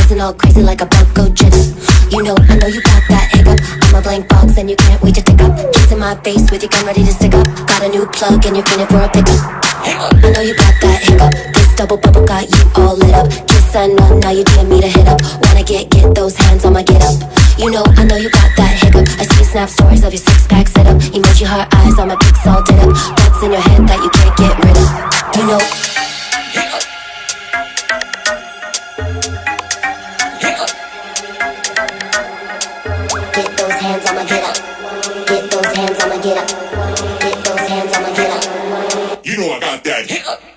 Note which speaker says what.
Speaker 1: dancing all crazy like a Bronco jigger. I know you got that hiccup. I'm a blank box and you can't wait to pick up. Kissing my face with your gun ready to stick up. Got a new plug and you're feeling for a pickup. I know you got that hiccup. This double bubble got you all lit up. Kiss and run, now you telling me to hit up. Wanna get those hands on my get up. I know you got that hiccup. I see snap stories of your six-pack sit up. Emoji heart eyes on my pics all lit up. Thoughts in your head that you can't get rid of. Get those hands on my get up. Get those hands on my get up. Get those hands on my get up.
Speaker 2: You know I got that hiccup.